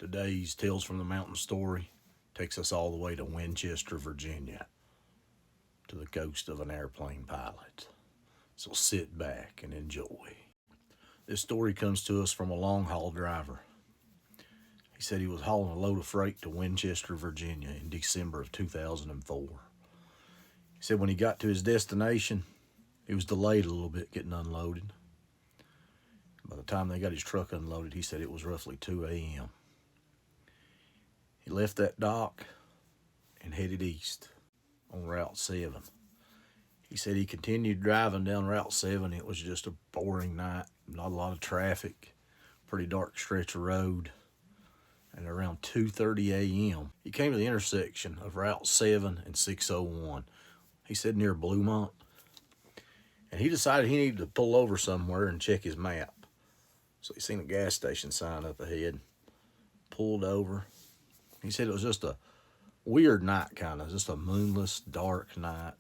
Today's Tales from the Mountain story takes us all the way to Winchester, Virginia, to the ghost of an airplane pilot. So sit back and enjoy. This story comes to us from a long haul driver. He said he was hauling a load of freight to Winchester, Virginia in December of 2004. He said when he got to his destination, he was delayed a little bit getting unloaded. By the time they got his truck unloaded, he said it was roughly 2 a.m. He left that dock and headed east on Route 7. He said he continued driving down Route 7. It was just a boring night, not a lot of traffic, pretty dark stretch of road. And around 2:30 a.m., he came to the intersection of Route 7 and 601. He said near Bluemont. And he decided he needed to pull over somewhere and check his map. So he seen a gas station sign up ahead, pulled over. He said it was just a weird night, kind of, just a moonless, dark night.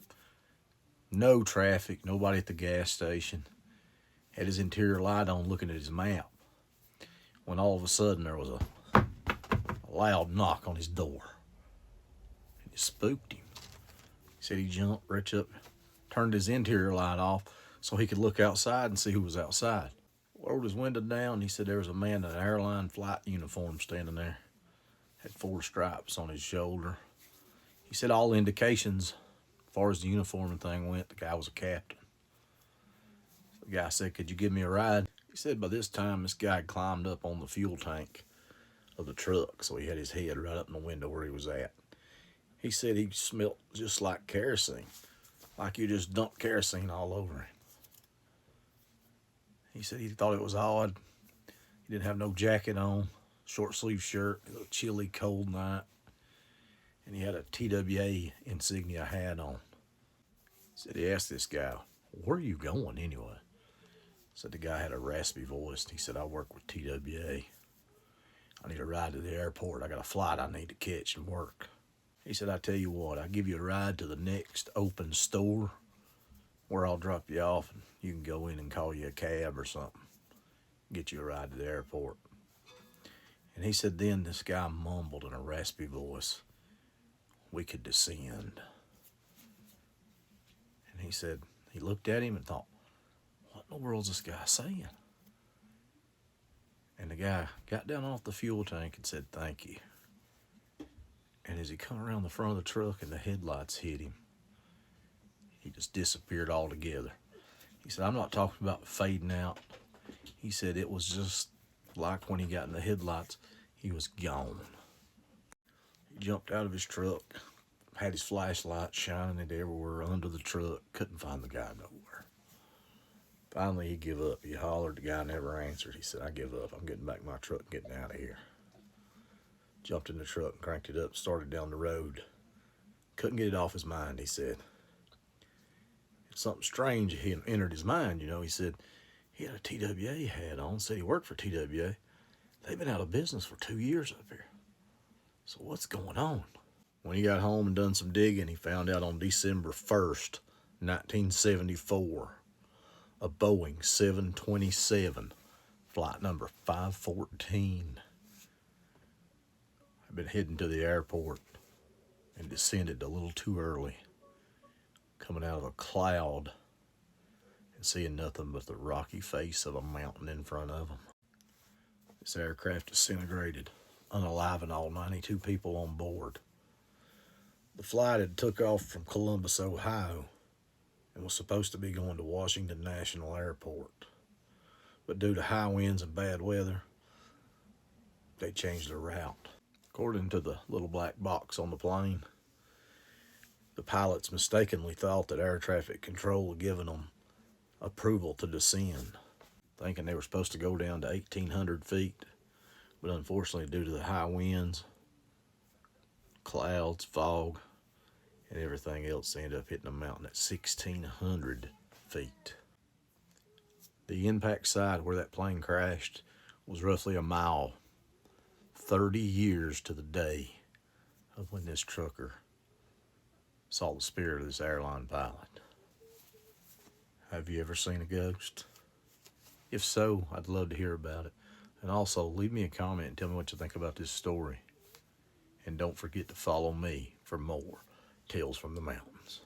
No traffic, nobody at the gas station. Had his interior light on looking at his map. When all of a sudden there was a loud knock on his door. It spooked him. He said he jumped, reached up, turned his interior light off so he could look outside and see who was outside. Rolled his window down. He said there was a man in an airline flight uniform standing there. Had 4 stripes on his shoulder. He said all indications, as far as the uniform and thing went, the guy was a captain. The guy said, "Could you give me a ride?" He said by this time this guy had climbed up on the fuel tank of the truck, so he had his head right up in the window where he was at. He said he smelled just like kerosene, like you just dumped kerosene all over him. He said he thought it was odd. He didn't have no jacket on, short sleeve shirt, it was a chilly, cold night, and he had a TWA insignia hat on. He said he asked this guy, "Where are you going anyway?" Said the guy had a raspy voice. He said, "I work with TWA. I need a ride to the airport. I got a flight I need to catch and work." He said, "I tell you what, I'll give you a ride to the next open store where I'll drop you off and you can go in and call you a cab or something. Get you a ride to the airport." And he said then this guy mumbled in a raspy voice, "We could descend." And he said he looked at him and thought, what in the world's this guy saying? And the guy got down off the fuel tank and said, "Thank you." And as he come around the front of the truck and the headlights hit him, he just disappeared altogether. He said, "I'm not talking about fading out." He said it was just like when he got in the headlights, he was gone. He jumped out of his truck, had his flashlight shining it everywhere under the truck, couldn't find the guy nowhere. Finally, he gave up. He hollered, the guy never answered. He said, "I give up. I'm getting back in my truck and getting out of here." Jumped in the truck and cranked it up, started down the road. Couldn't get it off his mind, he said. Something strange had entered his mind, He said he had a TWA hat on, said he worked for TWA. They've been out of business for 2 years up here. So what's going on? When he got home and done some digging, he found out on December 1st, 1974, a Boeing 727, flight number 514, had been heading to the airport and descended a little too early, coming out of a cloud and seeing nothing but the rocky face of a mountain in front of him. This aircraft disintegrated, unaliving all 92 people on board. The flight had took off from Columbus, Ohio, and was supposed to be going to Washington National Airport. But due to high winds and bad weather, they changed their route. According to the little black box on the plane, the pilots mistakenly thought that air traffic control had given them approval to descend, thinking they were supposed to go down to 1,800 feet. But unfortunately, due to the high winds, clouds, fog, and everything else, they ended up hitting a mountain at 1,600 feet. The impact site where that plane crashed was roughly a mile, 30 years to the day of when this trucker saw the spirit of this airline pilot. Have you ever seen a ghost? If so, I'd love to hear about it. And also, leave me a comment and tell me what you think about this story. And don't forget to follow me for more Tales from the Mountains.